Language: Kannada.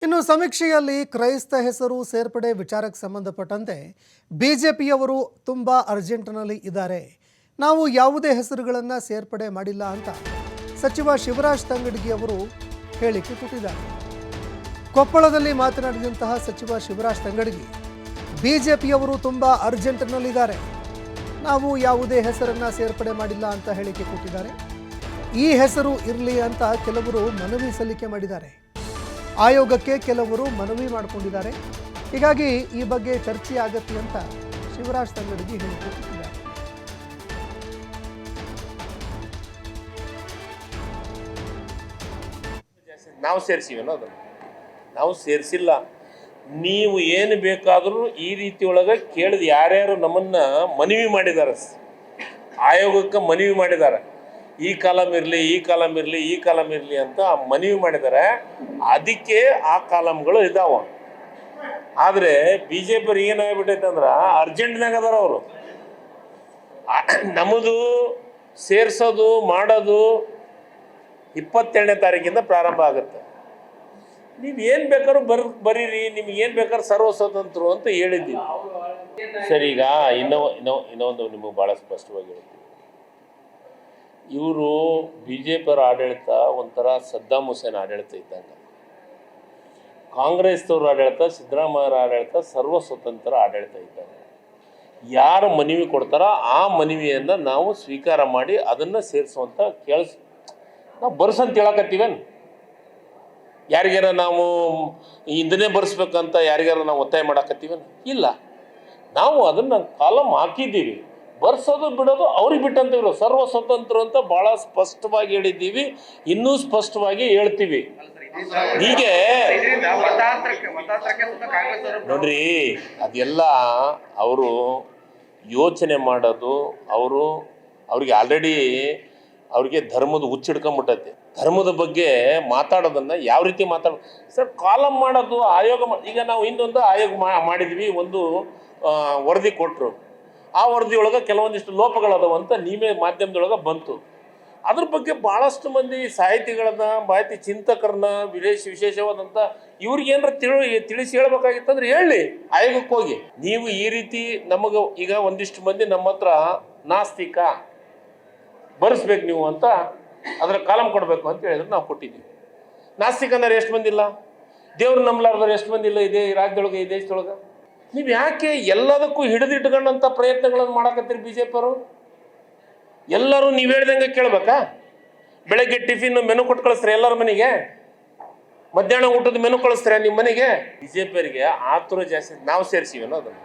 ಇನ್ನು ಸಮೀಕ್ಷೆಯಲ್ಲಿ ಕ್ರೈಸ್ತ ಹೆಸರು ಸೇರ್ಪಡೆ ವಿಚಾರಕ್ಕೆ ಸಂಬಂಧಪಟ್ಟಂತೆ ಬಿಜೆಪಿಯವರು ತುಂಬ ಅರ್ಜೆಂಟ್ನಲ್ಲಿ ಇದ್ದಾರೆ. ನಾವು ಯಾವುದೇ ಹೆಸರುಗಳನ್ನು ಸೇರ್ಪಡೆ ಮಾಡಿಲ್ಲ ಅಂತ ಸಚಿವ ಶಿವರಾಜ್ ತಂಗಡಗಿ ಅವರು ಹೇಳಿಕೆ ಕೊಟ್ಟಿದ್ದಾರೆ. ಕೊಪ್ಪಳದಲ್ಲಿ ಮಾತನಾಡಿದಂತಹ ಸಚಿವ ಶಿವರಾಜ್ ತಂಗಡಗಿ ಬಿಜೆಪಿಯವರು ತುಂಬ ಅರ್ಜೆಂಟ್ನಲ್ಲಿದ್ದಾರೆ, ನಾವು ಯಾವುದೇ ಹೆಸರನ್ನು ಸೇರ್ಪಡೆ ಮಾಡಿಲ್ಲ ಅಂತ ಹೇಳಿಕೆ ಕೊಟ್ಟಿದ್ದಾರೆ. ಈ ಹೆಸರು ಇರಲಿ ಅಂತ ಕೆಲವರು ಮನವಿ ಸಲ್ಲಿಕೆ ಮಾಡಿದ್ದಾರೆ. ಆಯೋಗಕ್ಕೆ ಕೆಲವರು ಮನವಿ ಮಾಡಿಕೊಂಡಿದ್ದಾರೆ. ಹೀಗಾಗಿ ಈ ಬಗ್ಗೆ ಚರ್ಚೆ ಆಗತ್ತೆ ಅಂತ ಶಿವರಾಜ್ ತಂಗಡಗಿ ಹೇಳಿಕೆ ಕೊಟ್ಟಿದ್ದಾರೆ. ನಾವು ಸೇರಿಸಿವೇನೋ ಅದನ್ನು ನಾವು ಸೇರಿಸಿಲ್ಲ. ನೀವು ಏನು ಬೇಕಾದರೂ ಈ ರೀತಿ ಒಳಗೆ ಕೇಳಿದ ಯಾರ್ಯಾರು ನಮ್ಮನ್ನ ಮನವಿ ಮಾಡಿದ್ದಾರೆ, ಆಯೋಗಕ್ಕೆ ಮನವಿ ಮಾಡಿದ್ದಾರೆ, ಈ ಕಾಲಮ್ ಇರಲಿ ಈ ಕಾಲಮ್ ಇರಲಿ ಈ ಕಾಲಮ್ ಇರಲಿ ಅಂತ ಮನವಿ ಮಾಡಿದ್ದಾರೆ. ಅದಕ್ಕೆ ಆ ಕಾಲಮ್ಗಳು ಇದಾವ. ಆದರೆ ಬಿ ಜೆ ಪಿ ಏನಾಗ್ಬಿಟ್ಟೈತೆ ಅಂದ್ರೆ ಅರ್ಜೆಂಟ್ನಾಗ ಅದಾರ ಅವರು. ನಮ್ಮದು ಸೇರಿಸೋದು ಮಾಡೋದು 22ನೇ ತಾರೀಕಿಂದ ಪ್ರಾರಂಭ ಆಗುತ್ತೆ. ನೀವು ಏನು ಬೇಕಾದ್ರೂ ಬರೀರಿ, ನಿಮ್ಗೆ ಏನು ಬೇಕಾದ್ರೂ ಸರ್ವ ಸ್ವತಂತ್ರ ಅಂತ ಹೇಳಿದ್ದೀವಿ. ಸರಿ, ಈಗ ಇನ್ನೊಂದು ನಿಮಗೆ ಭಾಳ ಸ್ಪಷ್ಟವಾಗಿ ಹೇಳ್ತೀವಿ. ಇವರು ಬಿ ಜೆ ಪಿಯವರ ಆಡಳಿತ ಒಂಥರ ಸದ್ದಾಮ್ ಹುಸೇನ್ ಆಡಳಿತ ಇದ್ದಂಗೆ, ಕಾಂಗ್ರೆಸ್ದವ್ರ ಆಡಳಿತ, ಸಿದ್ದರಾಮಯ್ಯರ ಆಡಳಿತ ಸರ್ವ ಸ್ವತಂತ್ರ ಆಡಳಿತ ಇದ್ದಂಗೆ. ಯಾರು ಮನವಿ ಕೊಡ್ತಾರೋ ಆ ಮನವಿಯನ್ನು ನಾವು ಸ್ವೀಕಾರ ಮಾಡಿ ಅದನ್ನು ಸೇರಿಸುವಂಥ ನಾವು ಬರ್ಸಂತ ಹೇಳಕತ್ತೀವೇನು? ಯಾರಿಗಾರ ನಾವು ಇದನ್ನೇ ಬರ್ಸ್ಬೇಕಂತ ಯಾರಿಗಾರ ನಾವು ಒತ್ತಾಯ ಮಾಡಕತ್ತೀವೇನು? ಇಲ್ಲ. ನಾವು ಅದನ್ನು ಕಾಲಮ್ ಹಾಕಿದ್ದೀವಿ. ಬರ್ಸೋದು ಬಿಡೋದು ಅವ್ರಿಗೆ ಬಿಟ್ಟಂತೀವಿ. ಸರ್ವ ಸ್ವತಂತ್ರ ಅಂತ ಭಾಳ ಸ್ಪಷ್ಟವಾಗಿ ಹೇಳಿದ್ದೀವಿ, ಇನ್ನೂ ಸ್ಪಷ್ಟವಾಗಿ ಹೇಳ್ತೀವಿ. ಹೀಗೆ ನೋಡ್ರಿ, ಅದೆಲ್ಲ ಅವರು ಯೋಚನೆ ಮಾಡೋದು, ಅವ್ರಿಗೆ ಆಲ್ರೆಡಿ ಅವ್ರಿಗೆ ಧರ್ಮದ ಹುಚ್ಚಿಡ್ಕೊಂಬಿಟ್ಟೈತೆ. ಧರ್ಮದ ಬಗ್ಗೆ ಮಾತಾಡೋದನ್ನು ಯಾವ ರೀತಿ ಸರ್, ಕಾಲಮ್ ಮಾಡೋದು ಆಯೋಗ ಈಗ ನಾವು ಇನ್ನೊಂದು ಆಯೋಗ ಮಾಡಿದ್ವಿ, ಒಂದು ವರದಿ ಕೊಟ್ಟರು. ಆ ವರದಿಯೊಳಗೆ ಕೆಲವೊಂದಿಷ್ಟು ಲೋಪಗಳದಾವ ಅಂತ ನೀವೇ ಮಾಧ್ಯಮದೊಳಗೆ ಬಂತು. ಅದ್ರ ಬಗ್ಗೆ ಭಾಳಷ್ಟು ಮಂದಿ ಸಾಹಿತಿಗಳನ್ನ, ಮಾಹಿತಿ ಚಿಂತಕರನ್ನ, ವಿಶೇಷವಾದಂಥ ಇವ್ರಿಗೇನಾರ ತಿಳಿಸಿ ಹೇಳ್ಬೇಕಾಗಿತ್ತಂದ್ರೆ ಹೇಳಿ, ಆಯೋಗಕ್ಕೆ ಹೋಗಿ. ನೀವು ಈ ರೀತಿ ನಮಗೆ ಈಗ ಒಂದಿಷ್ಟು ಮಂದಿ ನಮ್ಮ ಹತ್ರ ನಾಸ್ತಿಕ ಬರೆಸ್ಬೇಕು ನೀವು ಅಂತ ಅದರ ಕಾಲಮ್ ಕೊಡಬೇಕು ಅಂತ ಹೇಳಿದ್ರೆ ನಾವು ಕೊಟ್ಟಿದ್ದೀವಿ. ನಾಸ್ತಿಕ ಅಂದ್ರೆ ಎಷ್ಟು ಮಂದಿ ಇಲ್ಲ, ದೇವ್ರು ನಂಬಲಾರ್ದವ್ರು ಎಷ್ಟು ಮಂದಿ ಇಲ್ಲ ಇದೇ ರಾಜ್ಯದೊಳಗೆ, ಈ ದೇಶದೊಳಗೆ. ನೀವು ಯಾಕೆ ಎಲ್ಲದಕ್ಕೂ ಹಿಡಿದಿಟ್ಕೊಂಡಂಥ ಪ್ರಯತ್ನಗಳನ್ನು ಮಾಡಕತ್ತೀರಿ ಬಿ ಜೆ ಪಿಯವರು? ಎಲ್ಲರೂ ನೀವು ಹೇಳ್ದಂಗೆ ಕೇಳ್ಬೇಕಾ? ಬೆಳಗ್ಗೆ ಟಿಫಿನ್ ಮೆನು ಕೊಟ್ಟು ಕಳಿಸ್ತಾರೆ ಎಲ್ಲರ ಮನೆಗೆ, ಮಧ್ಯಾಹ್ನ ಊಟದ ಮೆನು ಕಳಿಸ್ತಾರೆ ನಿಮ್ಮ ಮನೆಗೆ. ಬಿ ಜೆ ಪಿಯವರಿಗೆ ಆತುರ ಜಾಸ್ತಿ. ನಾವು ಸೇರಿಸಿವೇನೋ ಅದನ್ನು.